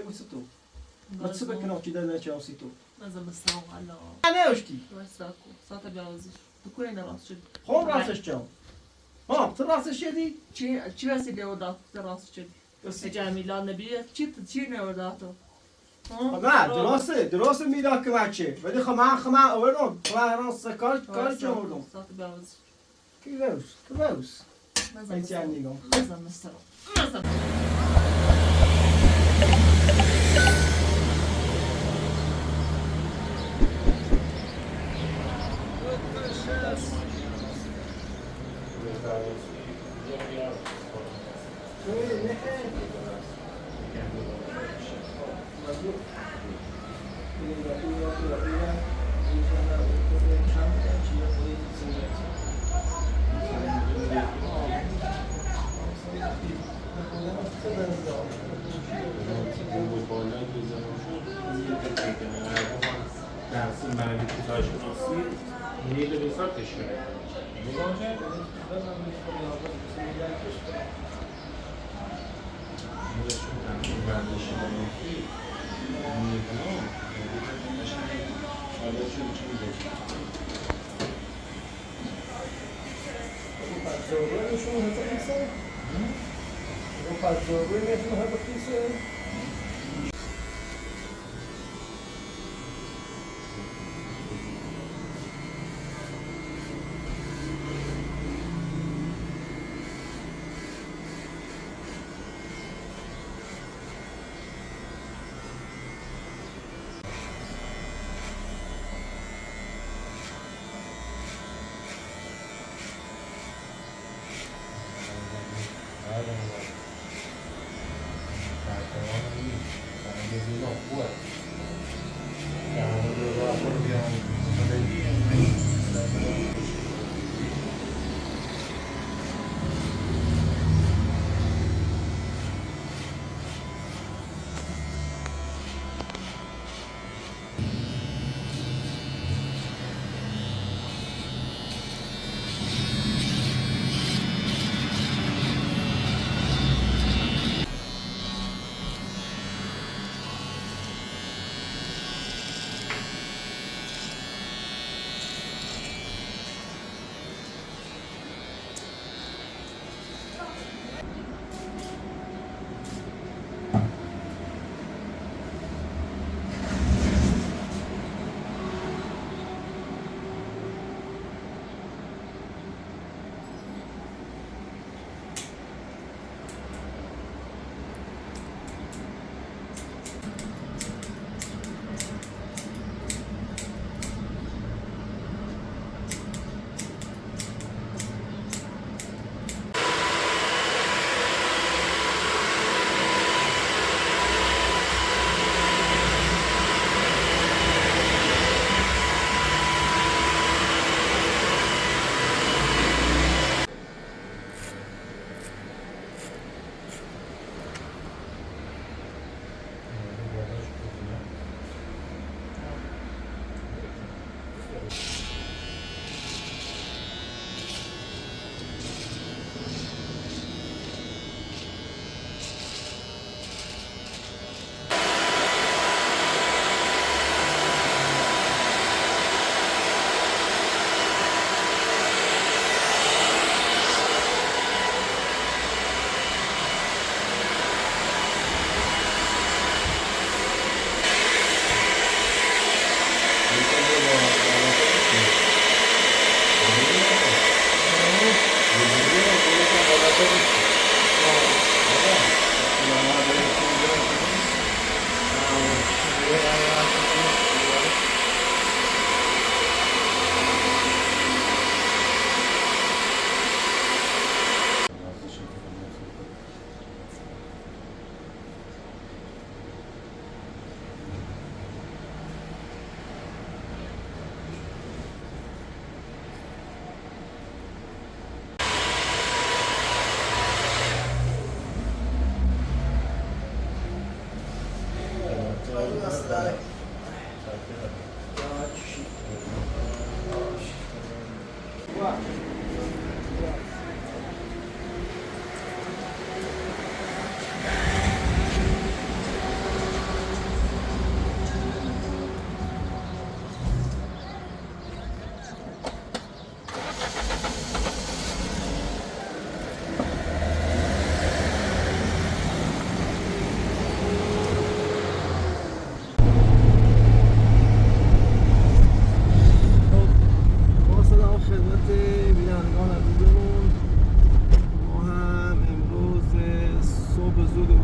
وسطو ما تسبك نوتي ده نشاو سيتو ماذا بسرعة على انا وشتي وساكو ساعة بيعوزش تكون راس شد خون راسش جاو ها تراسش شدي چی رسی دیودات راس شد جمیلان نبیه چی نیوداتو نه دراسته میداد که بچه ولی خما آوردم خما راست کار چه آوردم ساعة بيعوزش کلاوس ماذا این چه بسرعة نگاه ماذا بسرعة ماذا درس معنی کوتاه‌شناسی نیل ریسارتش شده نگاه کرد نیلشون تنظیم برداشتی بانیفی نیلان حالا چی میده Пацовый между написано.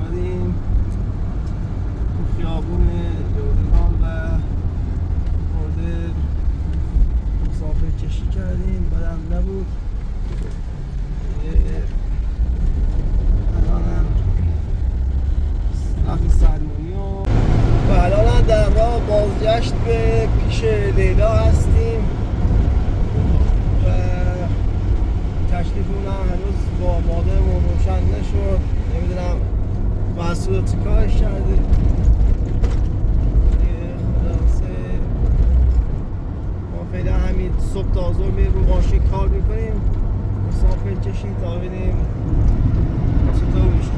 اومدیم تو خیابون یوردان و خورده مسافر کشی کردیم، بدم نبود. الانم وقتی سرمونی و الانم در راه بازگشت به پیش لیلا هستیم و تکلیفمون هم هنوز با مادرمون روشن نشد. نمیدونم مسئول چیکارش کرده. خلاصه ما فعلا همین صبح تا ظهر میریم رو ماشین کار میکنیم، مسافر کشیم تا ببینیم چطور میشه.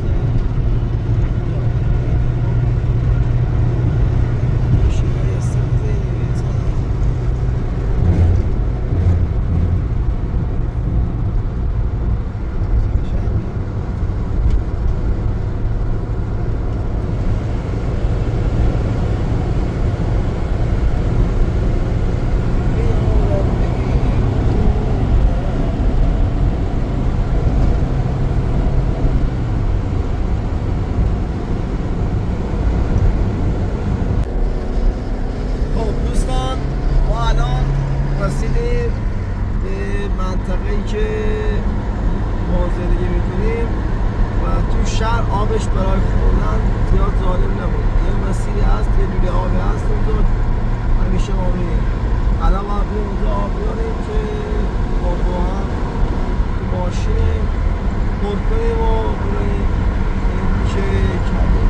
رسیدیم به منطقه‌ای که ما زندگی میکنیم و تو شهر آبش برای خوردن زیاد ظالم نبود. یه مسیری هست، یه لوله آبی هست اونجا، همیشه ما میریم. الان ما بریم اونجا آب بیاریم که با هم تو ماشین پر کنیم و بریم این میشه کردیم.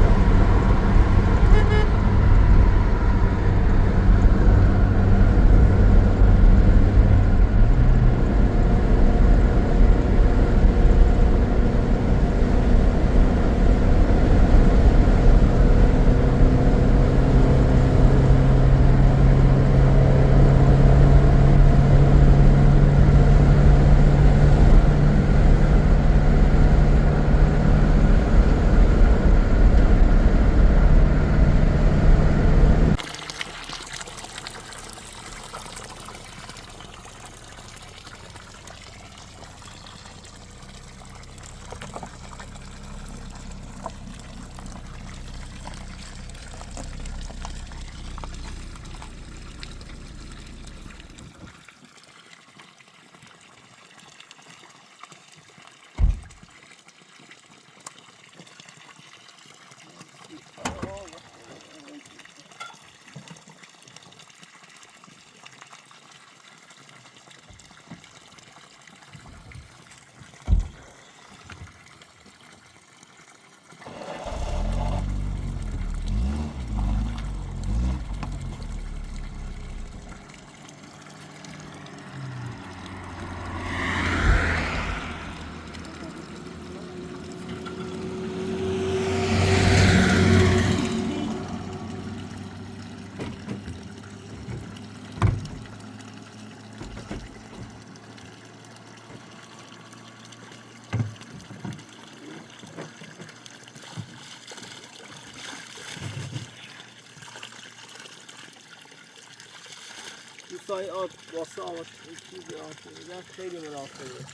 دوستای آب واسه آب چیزی آب خیلی مناسبه.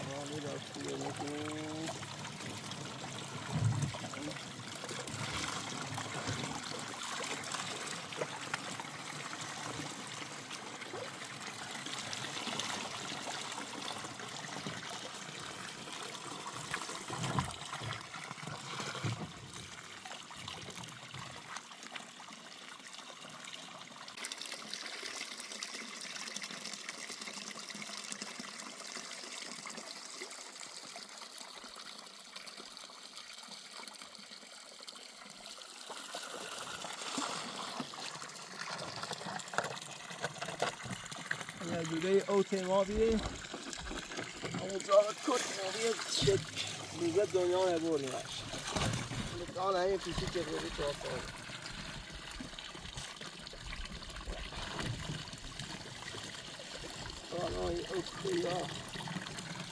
ما می‌داشتیم دوره اوت ما بیریم همون جاوه کت موقعی شد دیگه دنیا نبردیمش مکان همین پیشی که بودی تو آفاد آنها این اوت یا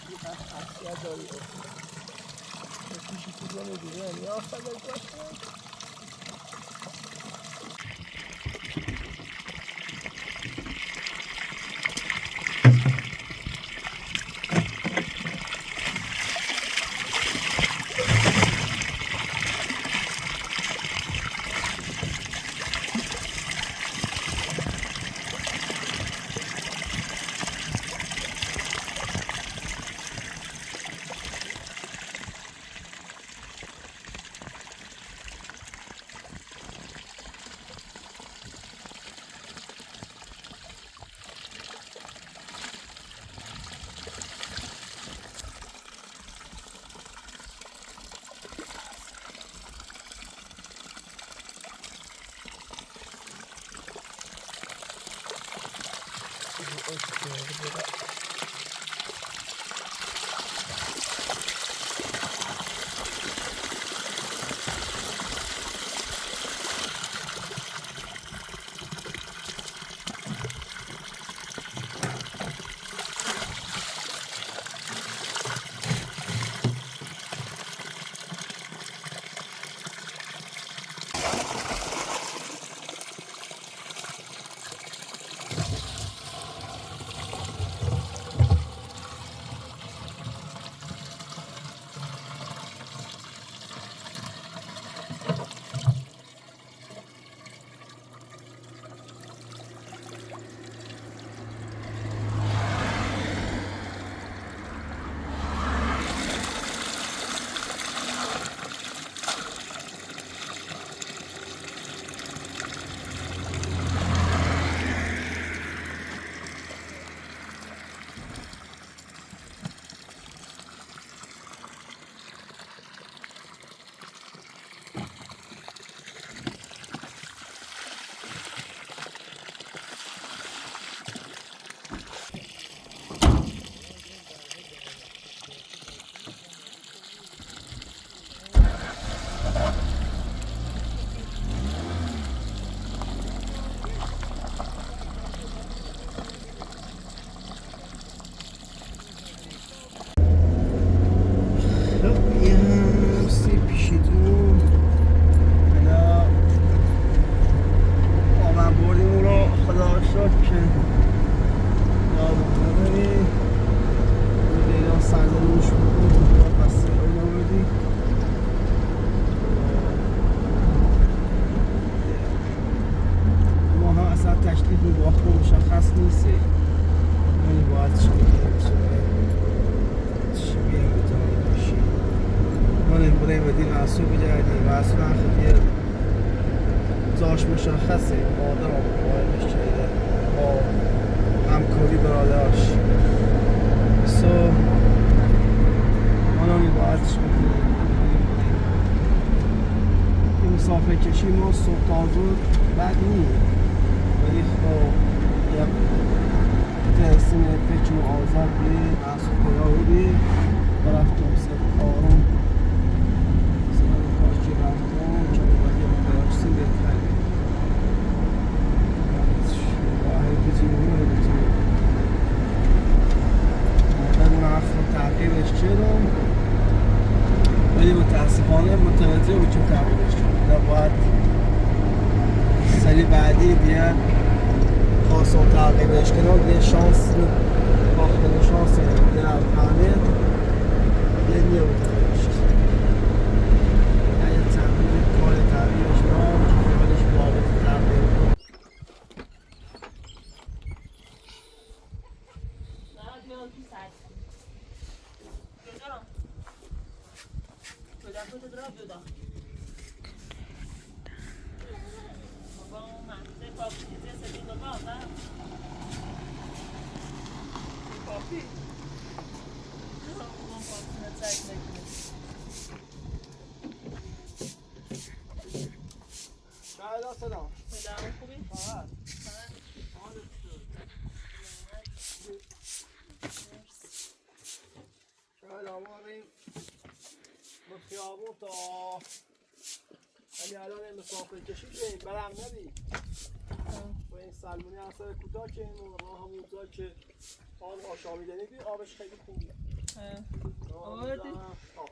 این خاصیت داری اوت پیشی که بودی دیگه یا آفاد داشته بدی محصول بگردی محصول خیلی جاش مشخصه آدم مقایمش چیده با همکاری برادرش سو آنانی باعتش میکنیم این مسافه کشی ما صبح تا زود بد نیست ولی خب یه تحسین فکر و آزاد بی محصول پیدا بودی برفتم سر آروم سر کاشی رفتم چون باید براشتی بهتری واحد بزیمون رو بزیمون مادر نفت تعقیبش چرم ولی متاسفانه متوجه بود چون تعقیبش چرم باید سری بعدی دیگه خواستم تعقیبش کنم دیگه شانس باختن شانس دیگه فهمید دیگه نیه بود تعقیبش اگه تمرین کار تعقیبش نام چون خودش بابت تعقیب کنم شاید سلام شاید آماریم به خیابون تا ولی الان این مسافر کشید بریم برم نبی و این سلمونی اثر کوتاه که این راه همونجا که آن آشامیدنی بی آبش خیلی خوبیه آوردی؟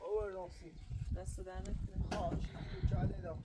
آوردم سی دست در نکنه خواه چیزی کرده دام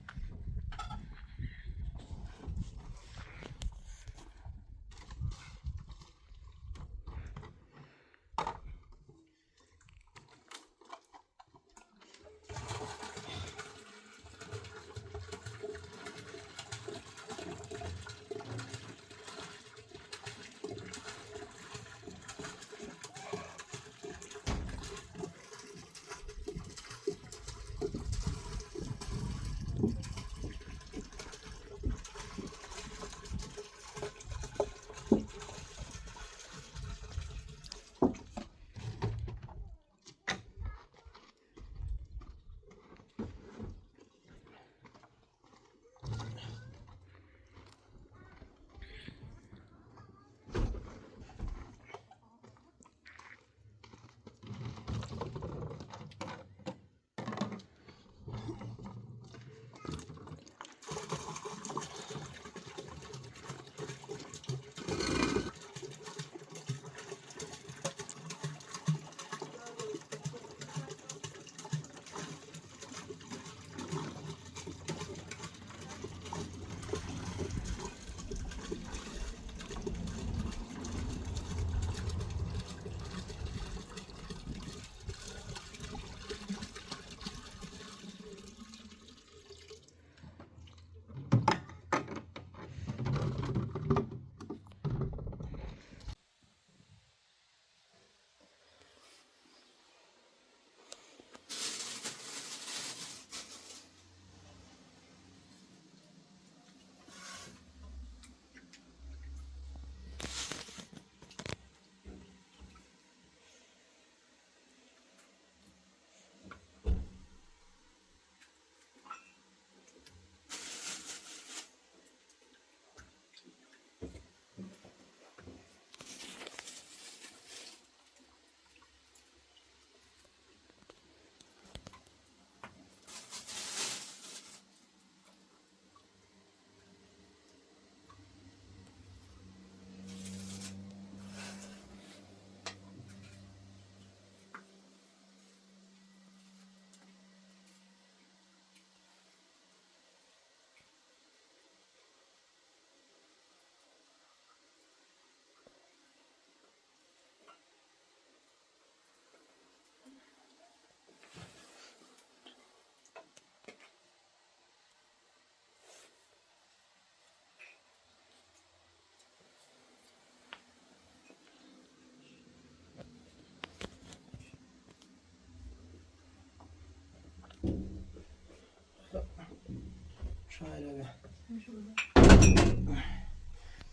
شاید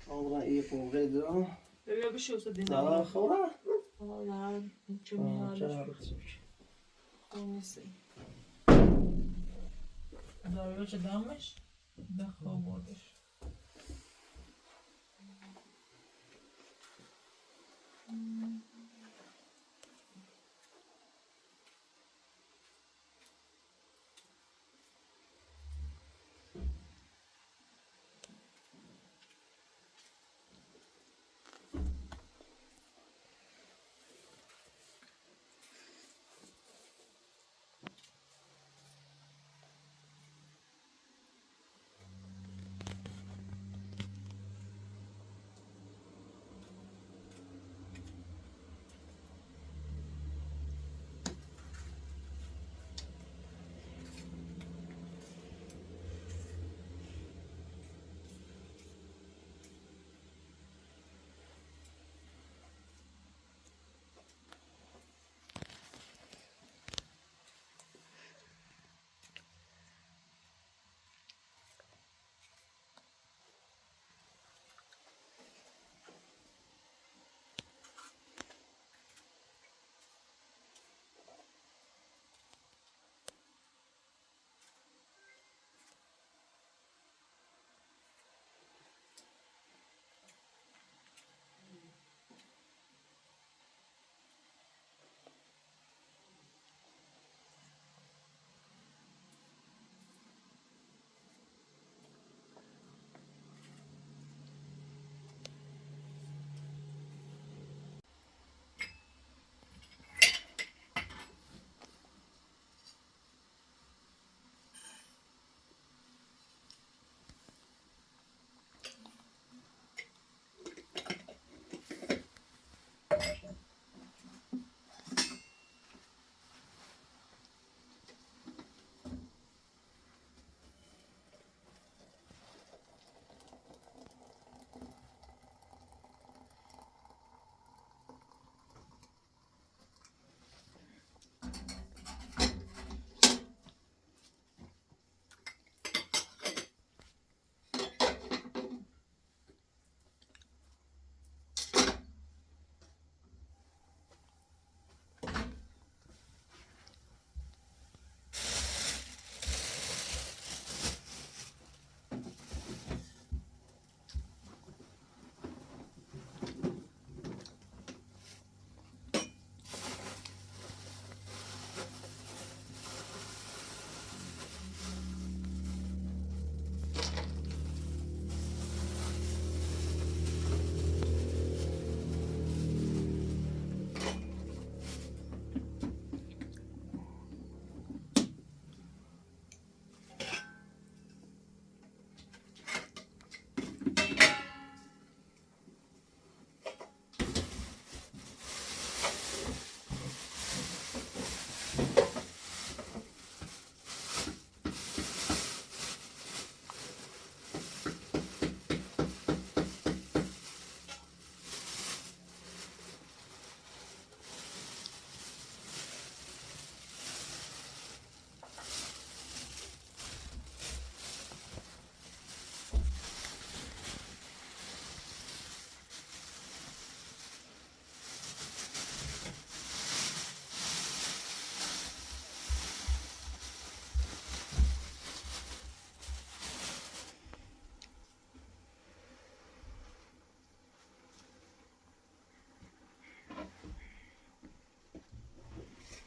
آقا این پونگه دارم بیا بشه واسه دیگه. زدن خورم نه چه میاد. نیستی. داریوش دامش بخواب بردش.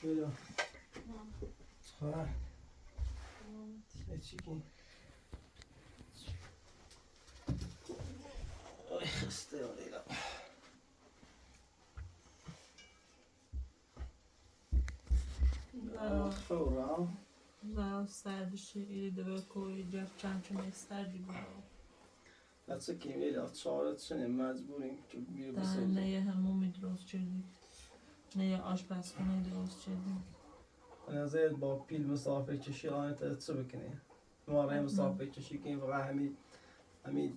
بیا چهار چی کن آی خسته آلیلا خورم زاو سردشه ایده به کوی جف چند استردی بود. حتی که میلا چهارت شنیم مجبوریم که بیرو در بسازیم نه همومی درست شدی نه آشپزخونه درست شدی. به نظر با پیل مسافر کشی آنه چه بکنی؟ ما راه مسافر کشی کنیم فقط همین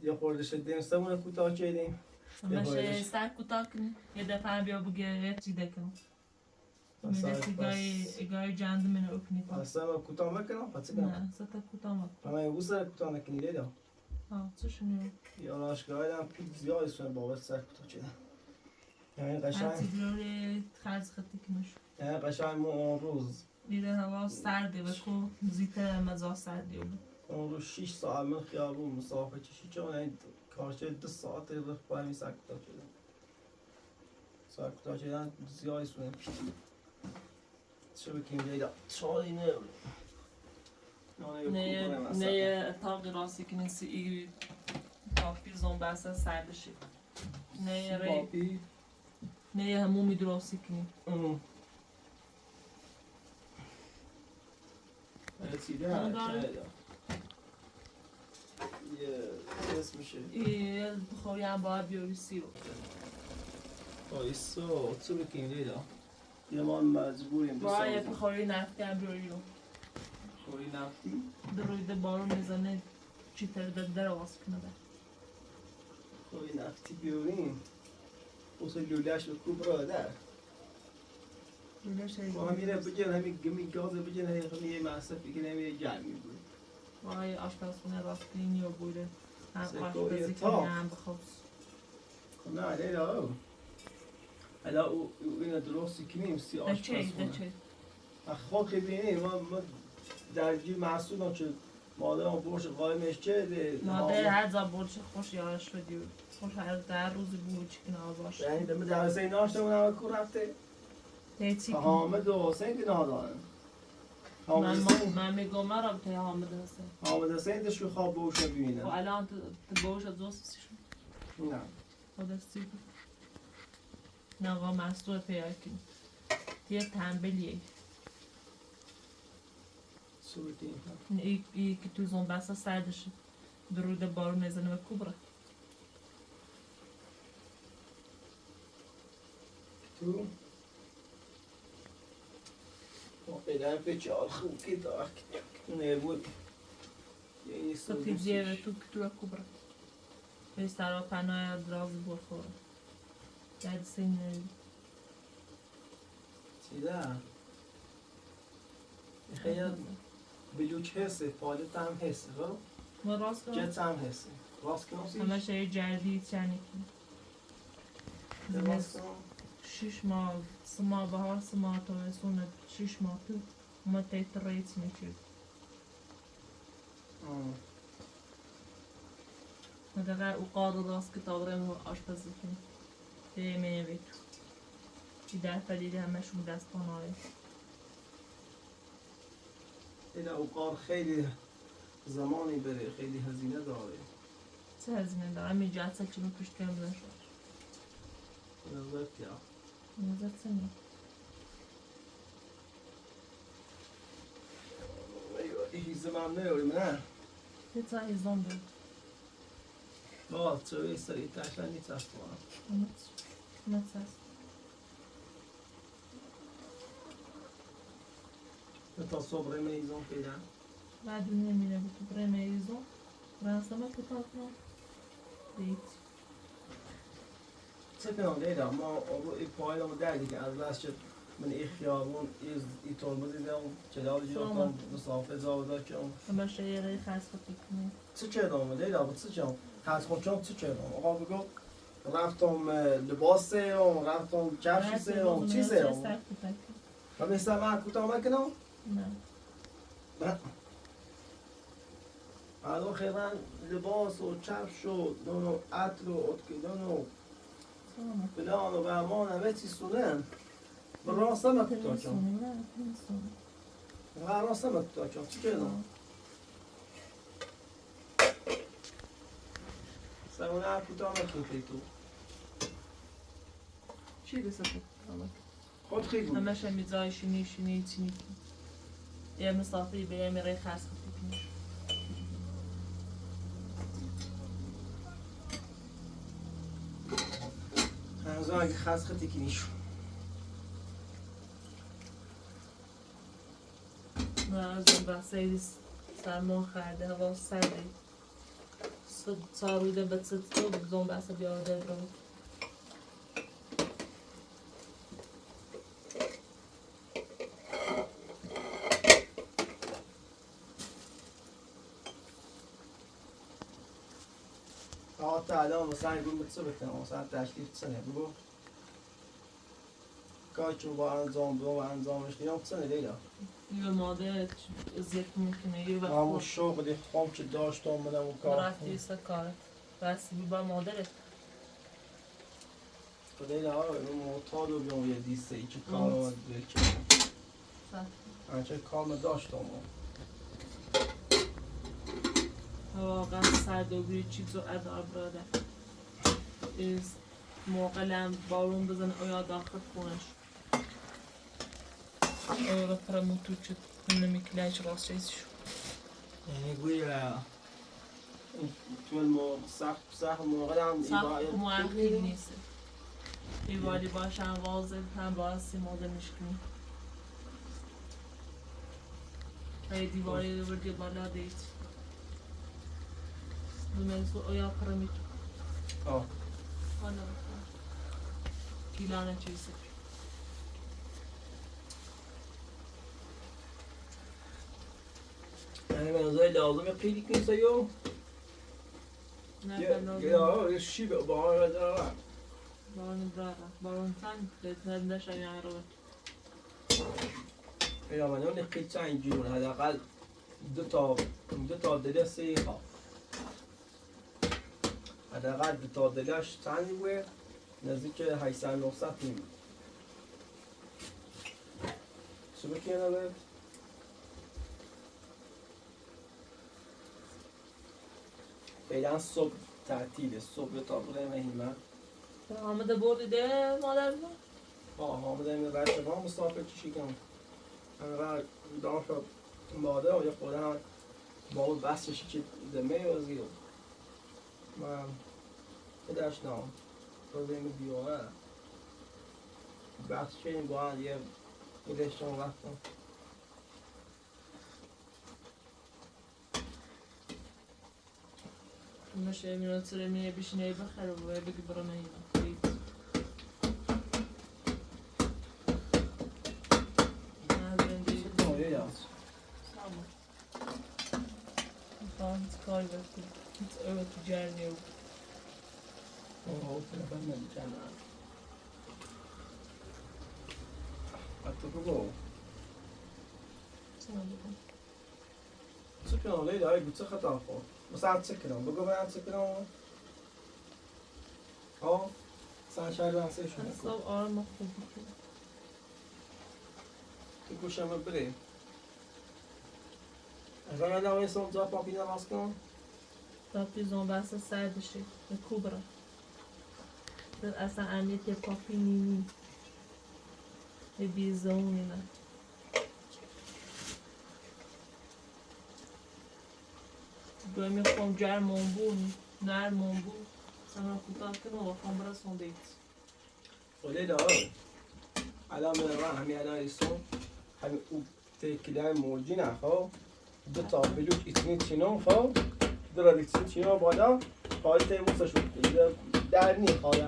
یه خورده شدیم سمونه کوتاه کردیم مشه سر کوتاه کنی یه دفعه بیا بگه چی دکن. میرسی گای جند منو اکنی پا اصلا من کوتاه مکنم پس کنم نه ستا کتام من یه سر کوتاه نکنی دیدم ها چه شنو یا راشگاه هم پیت زیاد سر بابت سر کوتاه چیدم یعنی هر قشنگ چیزی خرز خطی کنش یعنی قشنگ ما اون روز میره هوا سرده و کو زیته مزا سردی بود اون روز 6 ساعت من خیابون مسافه چشی چون یعنی کارچه 2 ساعت رفت با همین سر کوتاه چیدم سر کوتاه چیدن زیاد سر پیت چه بکنیم دیدم چای نه نه تاقی راستی که نیستی ای تاپی زنبسته سردشی نه ری پاپی نه همون میدراستی کنی چیده یه اسمشه ای بخوری هم باید بیاری سی رو آیسا چه بکنیم دیدم یه ما مجبوریم باید بسازیم بخوری نفتی هم بیاری رو خوری نفتی درویده بارون میزنه چی تر در آواز کنه خوری نفتی بیاریم اصلا لولهش به کوب را در با هم میره بگیرن همین گاز بگیرن همین یه مصرف بگیرن همین یه جمعی بود وای آشپزخونه راستین یا بوده هم سکوی آشپزی تاق. کنی هم بخوز خب نه لیلا او حالا او اینو درستی کنیم سی ده چه آشپزخونه خاک بینیم ما درگیر محصول هم که مادر هم برش قایمش چه مادر هر زا برچه خوش یارش شدی خوش هر در روزی بود چکن آزاش یعنی دمه درسه این ناشتمون همه کور رفته تیچی کن حامد و حسین که نادارن من میگم مرا که حامد هسته حامد حسین دشو خواب بوشه و ببینم الان تو باوش از دوست شد نه خود سی کن نه آقا مستور پیار کن یه تنبلیه صورتی ای که تو زنبسته سردشه درود بارون میزنه و کوبره تو پیدا پیچه خوب که دارک نه بود یه تو پیزیه و تو که تو کوبره به سرا پناه دراز بخوره یاد سینه چیده خیلی بلوچ حسه پالت هم حسه ما راست کنم جت هم حسه راست کنم سیش همه شایی جردی چنی کن راست کنم 6 ماه 3 ماه بهار 3 ماه تابستون 6 ماه تو ما تیت ریت میشید دقیقا او قاد راست که تاغرم و آشپزی کنی دیگه میوید این دفعه دیده همشون دست پاناره این اوقار خیلی زمانی بره خیلی هزینه داره چه هزینه دارم می جهت چی می پشت کنم بودن شد نظرت یا نظر سنی این زمان نیاریم نه یه تا ایزان بود باز چوی سری تشن نیست است همت هست تا صبح میزان پیدا بعد نمیره بود تو برمه ایزان رنسمه کتاب کنم دید چه کنم لیلا ما ای پایلمو دردی که از بس شد من ای خیابون ای ترمز دیدم چلال جیرم مسافه زاوده کنم همه شیره خرس خطی کنی چه کردم لیلا با چه کنم خرس خودم چه کردم آقا بگو رفتم لباس سیرم رفتم کفش سیرم چی سیرم و مثل من کوتاه مکنم نه الان خیلی لباس و کفش و نونو عطر و اتکیدن و فلان و بهمان همه چی سونن و راستم کوتاه کنم راستم کوتاه کنم چی کردم؟ سمونه کوتاه مکن که تو چی دسته خود خیلی بود همه شمیزای شینی چینی یه مسافری به یه میره خرس خطی کنی هنوز اگه خست خطی کنیشو نه از اون بحثه سرما خرده هوا سرده سارویده به ستو بگذون بحثه بیارده برو حتی الان مثلا بگو چه بکنم مثلا تشریف چنه بگو کاری که با انجام و انجامش دیدم چنه لیلا یه ماده ذکر میکنه یه همون وقت شغلی خام که داشتم منم اون کار رفتی سکارت بس بی با مادرت لیلا اون معتاد و بیام یه دیسته ای که کار رو بکنم همچه کار داشتم واقعا سردوگری چیزو ادار براده از موقع لم بارون بزن اویا داخل خونش اویا پرموتو چود نمیکنه هیچ راست چیزشو یعنی گوی تو سخت موقع هم سخت موقعی نیست ایوالی باشن واضح هم باعثی ماده میشکنی ای دیواری رو بردی بالا دید دونستو اویا پرمیتو آه حالا گیلانه چیزی یعنی به نظر لازم یه پیلیک نیست یو نه یه شی با آن را دارم بارون داره بارون تن نشه یعنی رو یا من اون خیلی چند جور حداقل دو تا دل سه خواه حداقل دو تا دلش چند بوده نزدیک 800 900 نیم چه بکنه بید؟ فعلا صبح تعطیله صبح تا بوده مهیمه حامد بریده مادر ما حامد این بچه ها مسافر کشی کنم انقدر دام شد باده و یه خورده هم با اون بستشی که دمه و زیر من پدرش نام خورده این بیوه بست که این با هم یه ایدشتون وقتم میشه میاد سر میه بشینه بخره و بگی برو نهیمه کار بکنی هیچ اوه تجار نیو تلفن نمیکنم حتی بگو چه کنم لیلا ای چه خطا خورد مثلا چه کنم بگو باید چه کنم ها مثلا شاید رنسه شونه کن حساب آرام خوب بکنی تو گوشم بره از آن ادامه سوم جا پاپی نماز کن تا پیزون بس سردشه به کوبرا اصلا امیت یه پاپی نینی یه بیزونی نه گوه میخوام جر منبون نر منبون سمرا کوتاه کنم و خواهم برا سندیت لیلا الان من همین الان ایستم همین او تکیده موجی نخواه دو تا بلوک ایتنی چینم خواه دو را دیکسین چینم بالا خواهی تیموسش رو در نی خواهی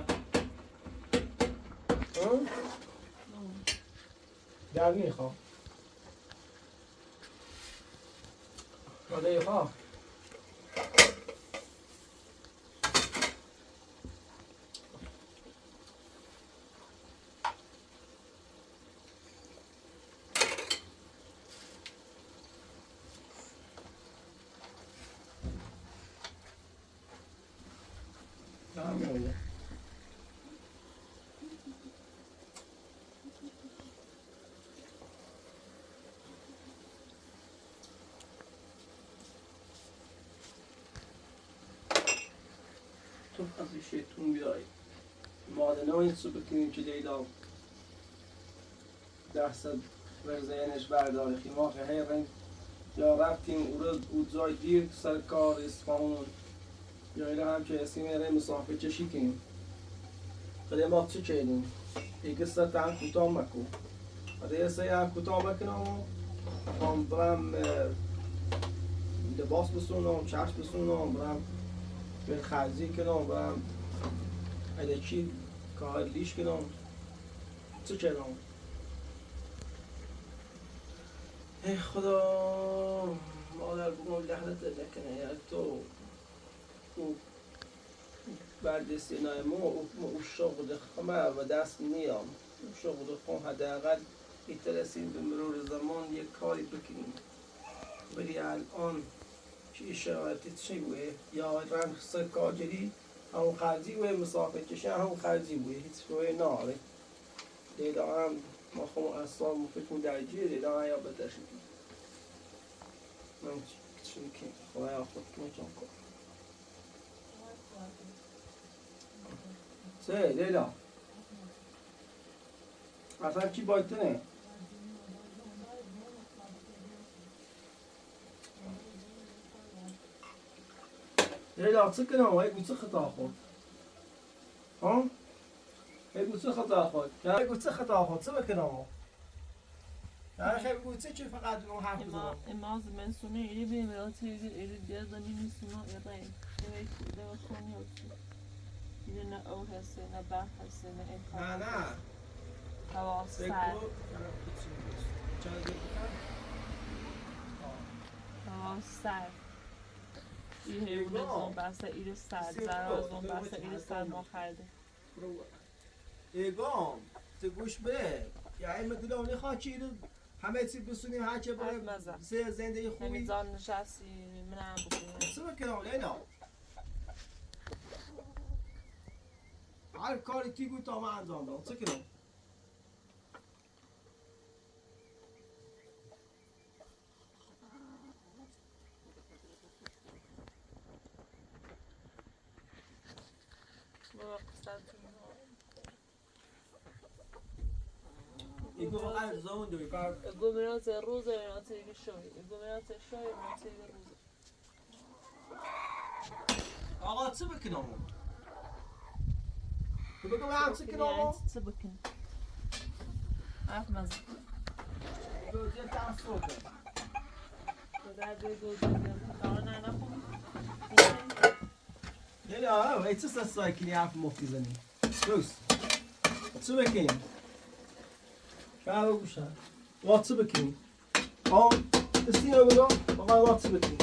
در نی خواه راده خواه همونه تو از این شیطون بیایی مادنه این سو بکنیم که لیلا درصد ورزینش برداره خیماخ هی رنگ یا رفتیم او جای دیر سر کار اصفهان یا اینا هم که اسیم میره مسافر چشی کنیم خیلی ما چه کردیم یک سر هم کوتاه مکو بعد یه سری هم کوتاه مکنم هم برم لباس بسونم چشم بسونم برم به خرزی کنم برم الکی کار لیش کنم چه کردم ای خدا مادر بگم لحظت نکنه یا تو بعد سینای ما او شغل خمه و دست نیام شغل خون حداقل میترسیم به مرور زمان یک کاری بکنیم ولی الان چی شرایطی چی بوده یا رنگ سکاجری همون خرجی بوده مسافر کشن همون خرجی بوده هیچ بوده ناره دیده هم ما خون اصلا فکر درجیه دیده هم یا بده شدیم من چی که خواهی خود کنم کنم سه لیلا اصلا چی باید لیلا چه کنم های گوچه خطا خود ها؟ های گوچه خطا خود های گوچه خطا خود چه بکنم ها؟ خیلی گوچه چی فقط اون حرف بزنم اما زمستونه ایری بیم راتی ایری دیگه زمینی سونا ایره دیگه کنی اوکی ایره نه او هسته نه بر هسته نه امکان نه هوا سر هوا سر ایره بوده زن بسته ایره سر زرا زن بسته ایره سر ما خرده ایگام تو گوش به یعنی مدلونی خاکی رو همه چی بسونیم هر چه باید سه زندگی خوبی نمیزان نشستی منم بکنیم چه بکنم لیلا هر کاری کی گوی تا من انجام دارم چه کنم ایگو واقعا زمان دوی کار گومرات روز یا تیگه شوی گومرات شوی یا تیگه روز آقا چه بکنم تو بگو من چه کنم چه بکن حرف مزه گوزه ترسوکه لیلا ای چه سستایی کنی حرف مفتی زنی دوست چه بکنیم شهر بگو شهر وات چه بکنیم استی رو بگو بقا وات چه بکنیم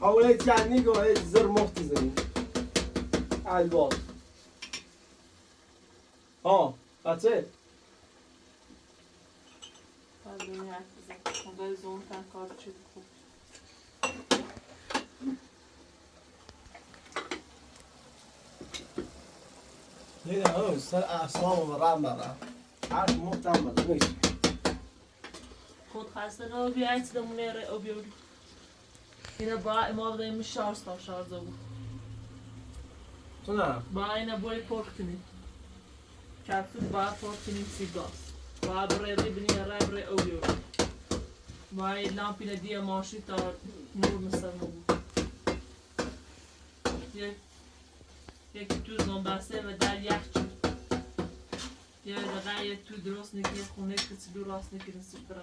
حاوله جنی گو ای زر مفتی زنی الوات بچه دنیا حرف بزن موقع زون تن کار چید خوب لیلا سر اعصام و رم برم حرف مفتم بده نیست خود خسته نه بیایت دمونه ره او بیاری اینا با اما بدهیم شارستا شارزا بود تو نه با اینا بای پرک کنید کفتون با پرک کنید سیگاس با برای ریبنی رای برای او بیاری با این لامپی ندیه ماشی تا نور مثل بود یکی تو زنبسته و در یخ چون یه دقیقه تو درست نگیه خونه کسی دو راست نگیه نسیب برم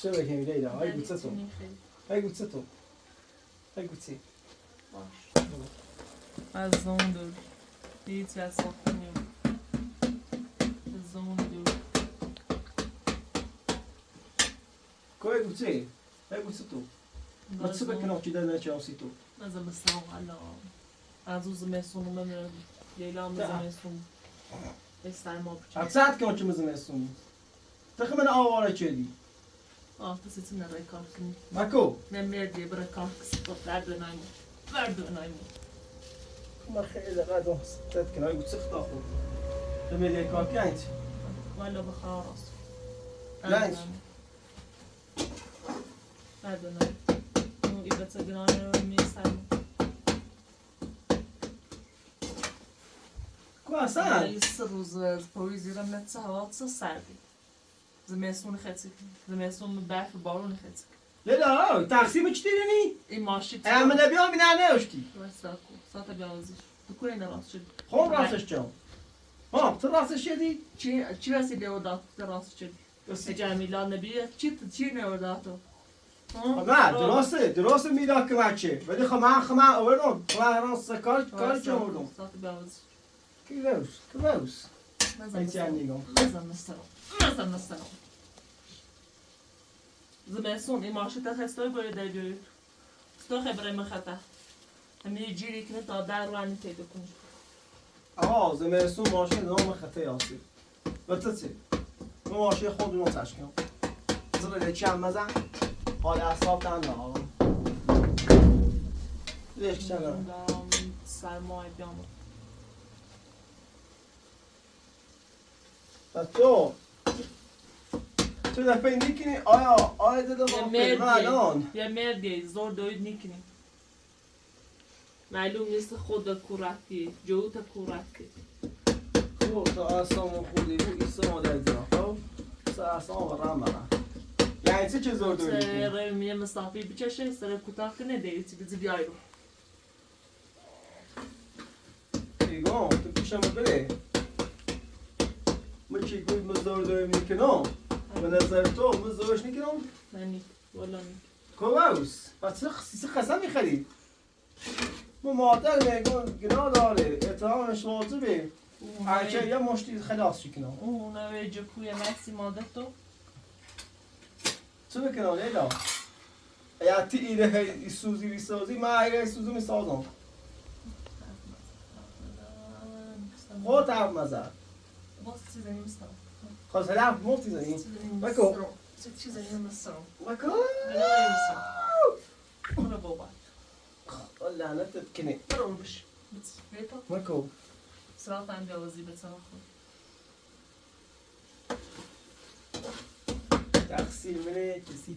چه بکنیم لیلا های گوچه تو های گوچه تو های گوچه باش از زون دور هیچی از ساخته نیم از زون دور که های گوچه های گوچه تو ما چه بکنم که دادن چه آسی تو نزم بسلام حالا از او زمستون من لیلا زمستون بستر ما بچه از ساعت که چه زمستون تخم من آواره چه دی پس ایتی نرای کار کنی مکو نمیردی برای کار کسی تو درد نایمون درد نایمون ما خیلی قدر ستت کنه های گوچه خدا خود تو میدی کار کنید والا بخواه راست لنج درد نایم اون ایبتا گرانه رو میسترم کو اصلا یه سه روز از پاییزی رو نتسه هوا چه سردی زمستون خیلی زمستون برف و بارون خیلی لیلا تقسیم چی دیدنی؟ این ماشی احمد بیام بینه نهوشتی ساعت بیازش تو کنه این راست شد خب راستش چم تو راستش شدی؟ چی رسیدی او داد راست شد جمیلا نبیه چی نورده تو نه درسته میداد که بچه ولی خمه آوردم خمه راست کاری چه آوردم ساعت بیازش کلوس مزم نسترم زمستون این ماشین تا خستای باید دیگه ستو خبره مخته همین جیری کنه تا در روانی پیدا کنی آقا زمستون ماشین نام خطه یاسی بطه ما ماشین خود رو تشکیم زبده چند مزن حال اصاب دن آقا لیش چند سرمایه بیامو تو دفعه نیکنی آیا داده ما فیلم الان یه مردی زور دوید نیکنی معلوم نیست خود کورتی جو تا کورتی تو تا اصلا خودی بود ایسا مادر دینا خب سر اصلا برم برم یعنی چه زور دوید نیکنی؟ سر میه مسافی بچشه سر کوتاه کنه دیگه بیزی بیای رو ایگان تو پیشم بره ما چی گوید مزدور دوید نیکنم به نظر تو مزدورش نیکنم؟ نه نیک والا نیک کوماوس پس چه قسم میخری؟ ما مادر میگن گناه داره اتهامش واجبه هرچه یه مشتی خلاص شکنم اونه جکوی مکسی ماده تو چه بکنم لیلا؟ اگر تی ایره سوزی بیسازی من ایره سوزی میسازم خود حرف مزد باز چیزی نیستم خواست حرف مفتی زنی؟ بکو چیزی نیستم بکو برو بابا لعنتت کنه برو بش بیتا بکو سرات هم بیاوزی به سرا خود تقصیر منه کسی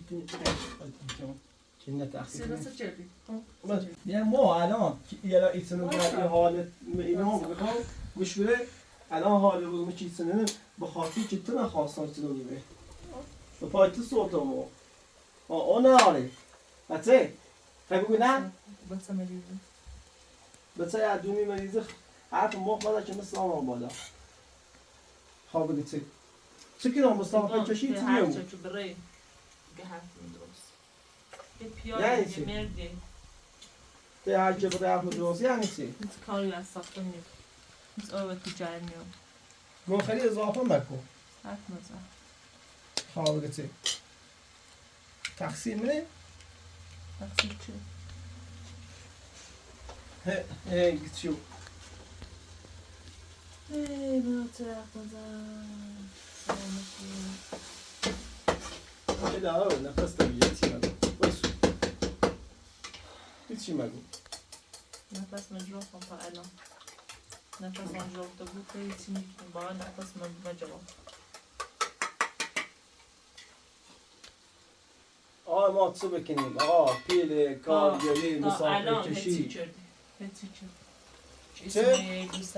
چه تقصیر منه سیرا چه یه ما الان یه ایتونو یه حالت اینا میخوام گوش بده الان حال رو چیزونه به خاطر که تو نخواستم تو میبه به پای تو صوتمو اون آره بچه بگو نه بسه مریضی بچه از دومی مریضه حرف مخ بده که مثل آمان بالا خواه بگی چه کنم مصطفی چشی تو هر میمون چه چو برای که حرف درست یه یعنی پیاده چی؟ یه مردی ده هر چه بده حرف درست یعنی چی؟ هیچ کاری از ساخته نیست هیچ آره تو جای میام گو خیلی اضافه مکن حرف نزن خواه بگی تقسیم منه تقصیر چه؟ گیت شو ای با ترخ نزن سلامتی خیلی آره نفس طبیعی چی مگو بایستو هیچی مگو نفس مجرا کن تا الان نفس مجرا تو بود هیچی نیکن با نفس مجرا آقا ما چه بکنیم آقا پیل کارگری مسافر کشی چه؟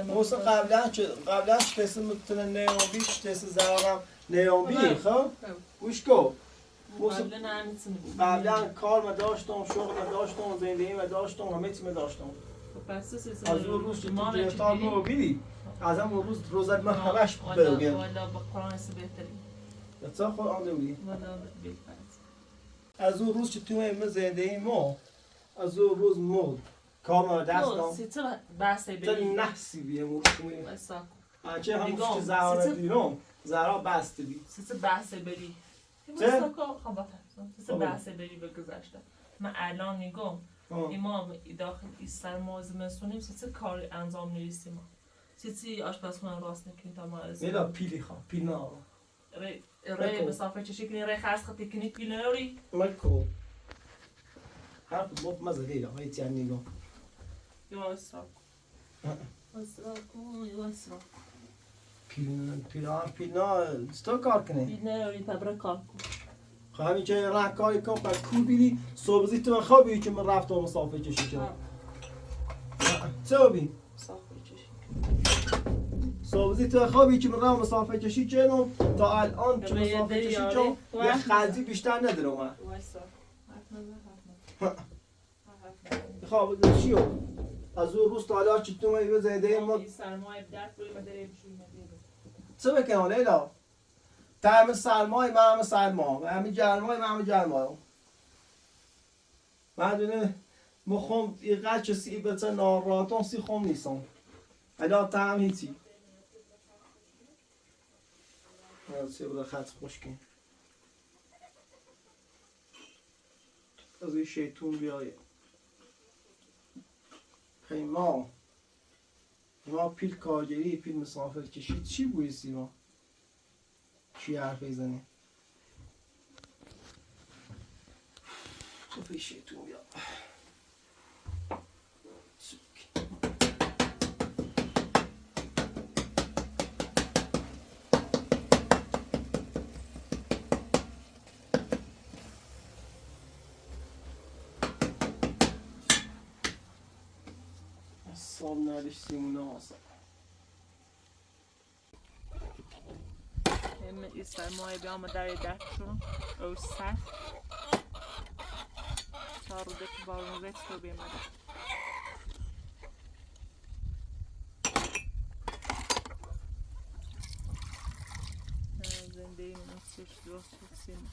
موسا قبلا کسی میتونه نیامبی کسی زرارم نیامبی خب؟ گوش کن قبلا کار ما داشتم شغل ما داشتم زندگی ما داشتم همه چی ما داشتم از اون روز که تو گرفتار ما بیدی از همون روزت من همش بگم والا با قرآن سه بهتری بچه خود آنده بودی والا بهتر از اون روز که تو من زندگی ما از اون روز ما کار ما دست دام سیتر بحثه تا بری نحسی بیه مرشوی واسا آنچه همون که زهارت دیرم زهرا بسته بی سیتر بحثه بری چه؟ سیتر بحثه بری به گذشته من الان نگم امام داخل این سرماز مسونیم سیتر کار انجام نیستیم سیتر آشپزخونه راست نکنی تا ما از میلا پیلی خواه پیل نه ری مسافر چشی کنی ری خاص خطی کنی پیل نوری مکو حرف مفت مزه لیلا هایی تیان نگم یا اسراک یا اسراک پیل نه چطور کار کنه؟ پیل نوری تبره کار کن خب همین که راه کاری کن پر کو بیدی صبحی تو من خوابی که من رفتم مسافر کشی کنم چه بی؟ مسافر چشی صبحی تو خوابی که من رفتم مسافر کشی کنم تا الان که مسافر کشی کنم یه خلطی بیشتر ندارم من وایسا حرف نزن خواب چیو؟ از اون روز تا حالا چی تو من زنده ما سرمایه درد روی مداره بشوی مداره چه بکنم لیلا؟ تا همه سرمای من همه سرما و همه گرمای من همه گرمای من دونه مخوام اینقدر کسی بچه ناراتون سی خوم نیستم الا تا هم هیچی چه بوده خط خوش کن از این شیطون بیایه پیما پیل کارگری پیل مسافر کشید چی بوی سیما چی حرف بزنی خب این شیطون بیا صاب نداشت سیمونه آسا همه ایستر ماه بیام در دکشون او سر تا رو دک بارون ویت رو بیمده زنده این سش دوست سیم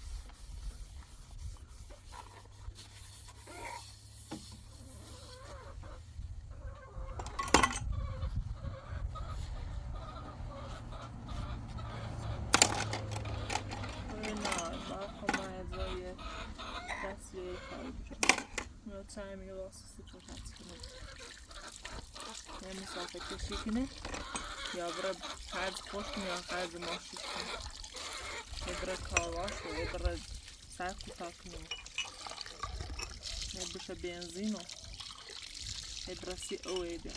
تعمیر واسه پروژه کنه مسافه کشی کنه یا برای خرج خوش یا خرج ماشی کنه یا برای کارواش یا برای سر کوتاه کنه یا بشه بنزین و یا برای سی اوه بیا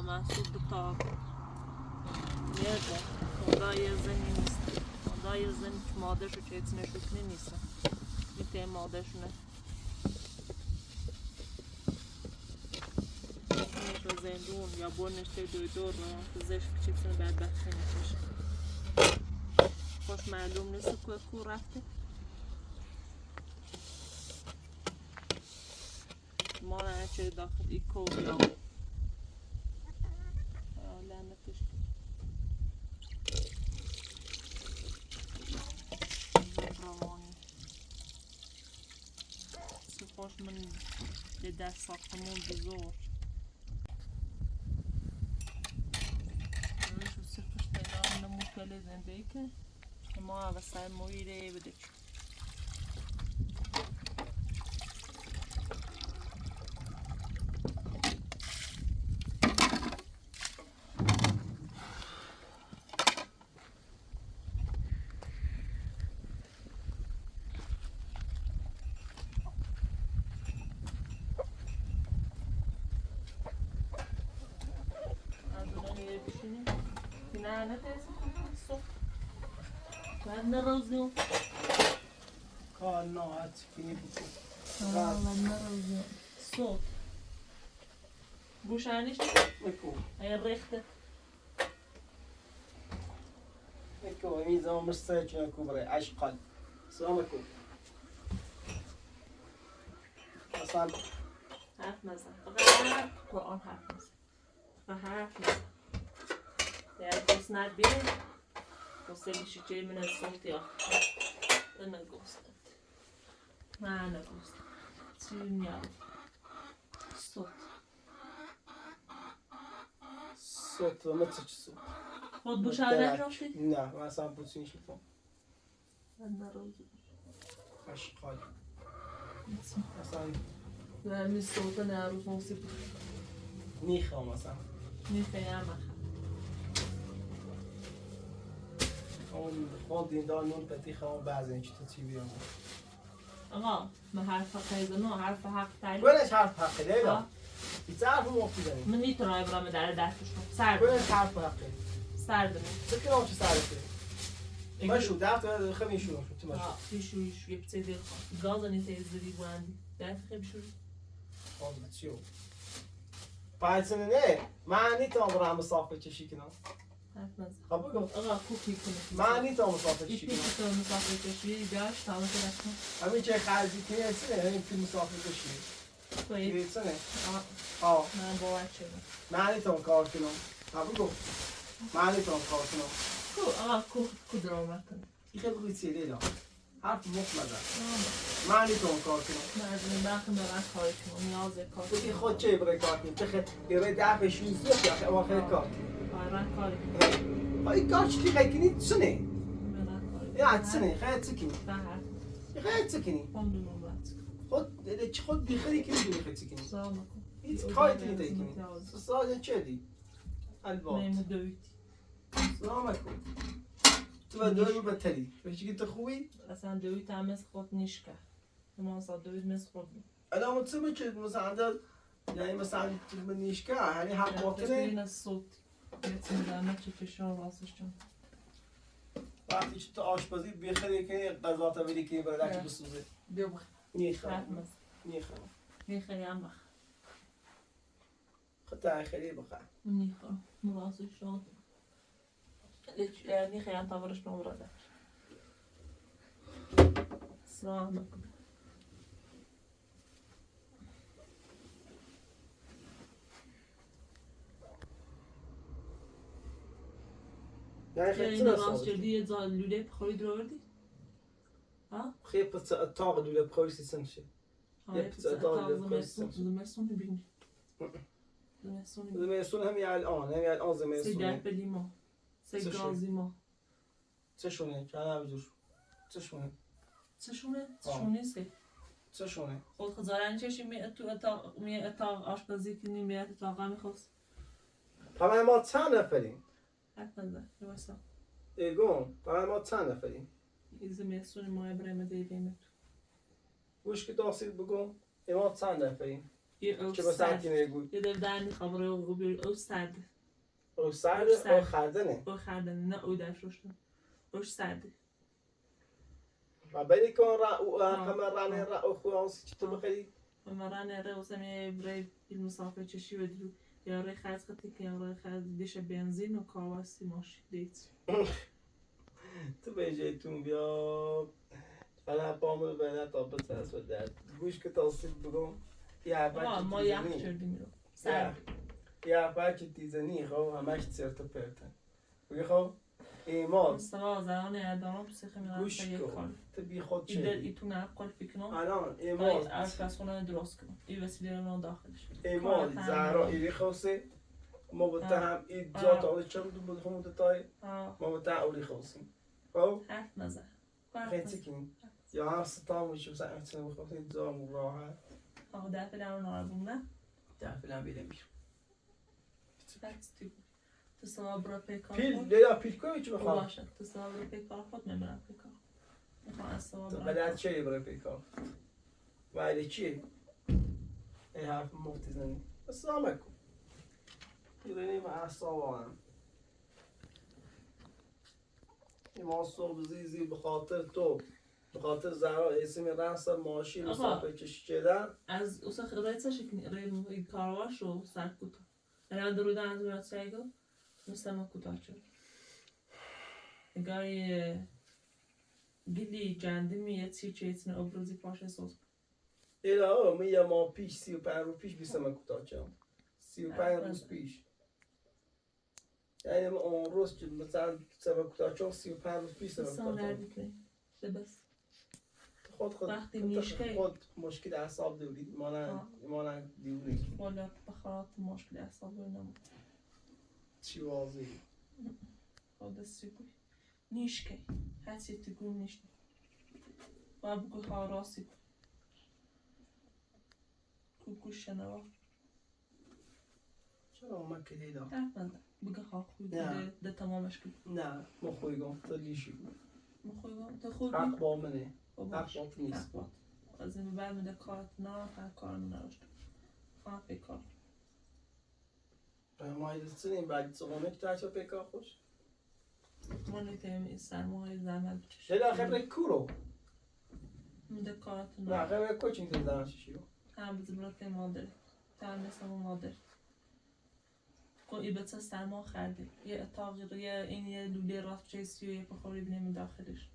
محسوب بطاق nerede? Onda yazın نیست. Onda yazın hiç مادرشو چیزی شکنی نیست. میته مادرشونه. میشه زندون یا برنشته دکتر پزشک چیزی بدبختی میشه. خوش معلوم نیست که کو رفته. ما نه چه داخل ایکو یا خوش من به دست ساختمون بزرگ روش و صرفش پیدا نمود ولی زنده که ما وسای مویره بده نه تیز بعد نروزیم کار ناحت کنی بکن بعد نروزیم صوت گوشانیش بکن این ریخته بکن میزم مرسای چون اکو برای عشقال سلام بکن اصلا حرف نزن فقط قرآن حرف نزن و حرف نزن در دوست نبیره دوست میشه چه من صوت یا نگوست نه نگوست چی میاد صوت و متر چه صوت خود بوشانه رفتی؟ نه من اصلا بوسینی شدم من نروزی عشقال اصلا نه می صوت نه روز موسیقی نیخوام اصلا نیخوام اون خود دیندار نون پتی خوام بعضی این چی بیام آقا من حرف حقیقی حرف حق تعلیم کلش حرف حقی لیلا بیت حرف مفتی داریم من نیتونم برام در دستش کنم سر کلش حرف حقی سر دارم بکنم چه سر کنی مشو دفت خیلی شروع شد تو مشو پیشویش یه بچه دیل خواهد گاز نیته ازدی بودی دفت خیلی شروع چیو 5 سنه نه من نیتام برم مسافه کشی کنم حرف نزن. خب بگو آقا کوک میکنه. من نیتام مسافه این کشی پیش کنم تو مسافر کشی گاش تمام کردم. همین چه خرجی کنی هستی همین فیلم مسافه کشی باید یه سنه آه آه من باور شدم. من نیتام کار کنم خب بگو من نیتام کار کنم کو آقا کو درآمد کنه. این خیلی بگوی سیده دام حرف مطمئن من نیتام کار کنم مردم برخم دارن کار کنم نیازه کار تو که خود چه برای کار کنی تو خیلی یه دفعه 16 یا اما خیلی کار برن کار کنم. این کار چی خیلی کنی سنه برن کار یا سنه خیلی چی کنی کنم. خیلی چی کنی خودمون برات. خود بیخری کنی دوی خیلی چی کنی سلام علیکم. هیچ کاری دیگه کنی سال چه دی البته نیم دویتی. سلام علیکم تو با دوی بتری بچی که تو خوبی اصلا دویت هم مثل خود نیش کرد. ما اصلا دویت مثل خود نیست. الان مطمئنه که مثلا یعنی مثلا تو منیش که یعنی هم باطنه این از صوت. یه زمه چه فشار واسش جان. وقتی که تو آشپزی بیخری کنی غذا تا بری کنی برای که بسوزه بیا بخ. نیخرم نیخرم میخوای هم بخ. خطا خیلی بخیر میخوام. واسش جان. میخوای هم تاورش نمراده. سلام علیکم. یعنی این خیلی راست جدی یه زال لوله بخوری درو بردی؟ ها؟ خیلی پس اتاق دوله بخوری سیستم شه ها یه پس اتاق زمستون بینی. زمستون هم الان سه زمستونه درب لیما. سه گازی ما. چه شونه؟ که هم بزرگ چه شونه؟ چه شونه سه؟ چه شونه؟ خود خزارن چشی تو اتاق آشپزی کنی میاد اتاق هم میخواست. همه ما چند نفریم؟ حرف نزن. نوستا. ایگون همه ما چند نفریم؟ این زمستون ماه برای دیدیم. گوش که داستید بگم ما چند نفریم؟ یه او چه بسید که نگوی؟ یه دردنی خبره او سرد. او سرد او خردنه او خردن نه او درش روشتن. اوش سرده. و بری کن او همه رانه را او خوانسی چی تو بخری؟ مرا نره واسه برای مسافر چشی بدرو یا رای خرج کتی که یا رای خرج دیش بنزین و کارواسی ماشین دیت. تو به جایتون بیا حالا پامون بینه تا بسرس و درد گوش که تاستید بگم یه ما یخ چردیم رو سرد. یه بچه تیزنی خب همش چرت و پرتن بگی خب ایمان مستقا زنان اعدام بسیخه میرن گوش کن تو بی خود ایدر چه ایتون اقل فکرم الان باید ایمان از خونه درست کنم این وسیله رو داخلش ایمان زهرا ایری خواسته ما بتهم این جات آوری چند دو بخون دتای ما بتهم اولی خواستیم خب حرف نزن خیلی چکیم یا هم ستام میشه مثلا احتمال بخواستیم دام راحت دفعه در اون آلبوم نه دفعه هم بیدم میشم تو سوا برا پیکار پیل یا پیل کوی چی بخوام باشه تو سوا برا پیکار خود نمیرم پیکار میخوام از سوا تو برا بلد چیه برای پیکار ولی چیه این حرف مفتی زنی السلام علیکم ایرانی ما اصلا هم این ما صبح زیزی بخاطر تو بخاطر زهرا اسمی رنس ماشین مسافر کشی کردن از اوسا خدای چه شکلی این کارواش رو سر کوتا الان درودن از میاد سایگو مستمع کوتاه شد نگاهی گلی جنده میاد چی ایتن ابروزی پاشه سوز ایلا می یه ما پیش 35 روز پیش بیستم کوتاه شدم 35 روز پیش یعنی اون روز که مثلا سبب کوتاه شدم 35 روز پیش سبب سال کوتاه نردی کنی بس خود وقتی میشکی خود مشکل اعصاب دارید مانن دیونی والا بخاطر مشکل اعصاب نمود چی واضحه خود سیگوی نیشکی هستی تگون نیشتی و بگو ها راسی کوکوش شنوا چرا اومد که دیدا حرف نزن بگو ها خوی ده تمامش کن نه ما خویگم تو لیشی مخویگم تو خوی حق با منه باش حق با نیست از این بعد میده کارت نه هر کار نداشت خواه پیکار ما ایدستنیم بعد سوانه که ترچه پیکار خوش ما نیتیم این سرمایه زحمت بچش چه در خبره کورو میده کارت نه نه خبره کوچین که زنش شیو هم بزرگ مادر تام مثل مادر کو ایبت سرما خرده یه اتاق یه این یه لوله راست چیزی یه بخوری بینیم داخلش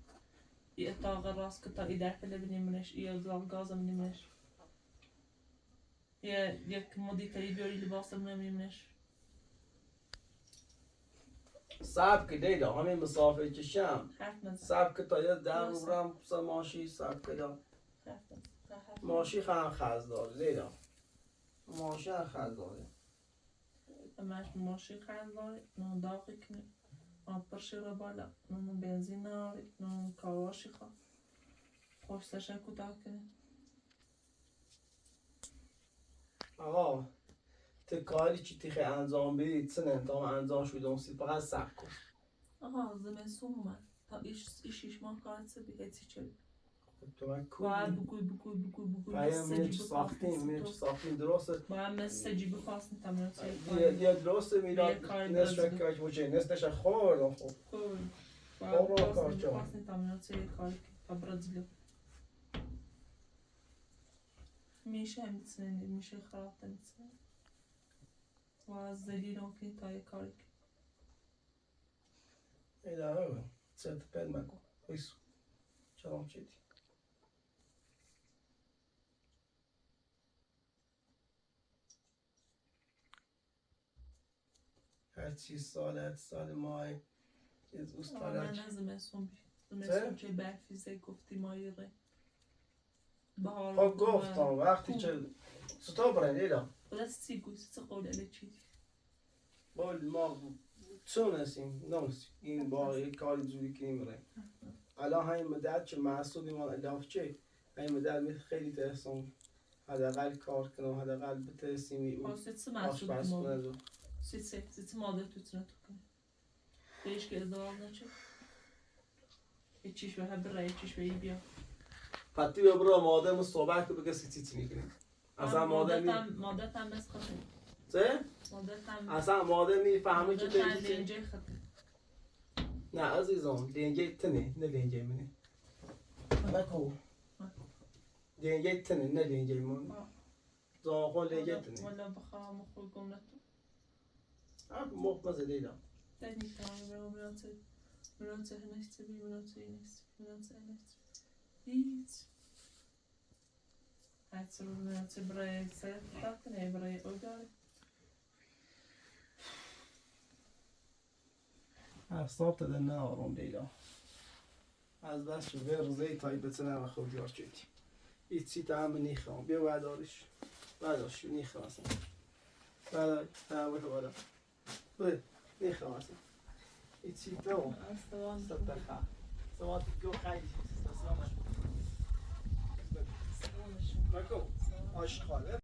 یه اتاق راست که تا ایده پله بینیمش یه گاز بینیمش یه یک مدی تایی بیاری لباس بینیمش سبک دیدا همین مسافر کشم حرف نزن سبک تا یه در رو برم سر ماشی سبک دا حرف نزن ماشی خیلی خز داره دیدا ماشی هم خز داره همش ماشی خنداره نون داغی کنی آن پرشی رو بالا نون بنزین ناری نون کاواشی خواه خوش سشن کوتاه کنی آقا تو کاری چی تیخه انجام بدید سنن تا انجام شده اون سی فقط سب کن آها زمستون اومد تا ایش ماه کارت سبی هیچی چلی تو من باید کوی بگوی باید منچ ساختیم درسته باید مثل جیبی خواستیم تمرین یه درسته میداد نصف کاش بوچه نصفش خوردم خوب باید خواستیم تمرین کاری تا برازیلو میشه هم میتونی میشه خراب نمیتونی و از دلیل که تا یه کاری ایده ها سرت پد مکن ایسو چرام چیدی هر چیز سال ماه از من استالک از زمستون چه برفیزه گفتی مایی ره بهار خب گفتم وقتی که ستا برن ایده بلا سیگوی سه قوله چیدی بال ما چون هستیم نمستیم این با یک کاری جوری کنیم رای الان همین مدت که محصولی ما الاف چه همین مدت می خیلی ترسم حداقل کار کنم حداقل بترسیم او سه محصول آشپز کنه دو سه مادر توتونه تو کنه بهش که ازدواج نچه یه چیش به هم بره یه چیش به ای بیا پتی ببرا مادر صحبت که بگه سی میکنیم اصلا مادر هم بس خطه چه؟ اصلا مادر میفهمه که مادر هم لینجه خطه نه عزیزم لینجه تنه نه لینجه منه بکو لینجه تنه نه لینجه من زاقون لینجه تنه والا بخواه مخوی گمنتو موقع مزه دیدم دنی کنم مرانسه هنسته بی مرانسه هنسته هیچ حتی رو مرانسه برای سر داکنه برای اوگاره اصاب تده نه آروم دیدم از بس شو به روزه تایی بتنم و خود یار چیدی ایت سیت هم نیخوام بیا بردارش بردارش نیخوام اصلا بردار باید بده نیخوام اصلا ایت سیت هم ستخه سواد گو خیلی سلامش مکو عاشقانه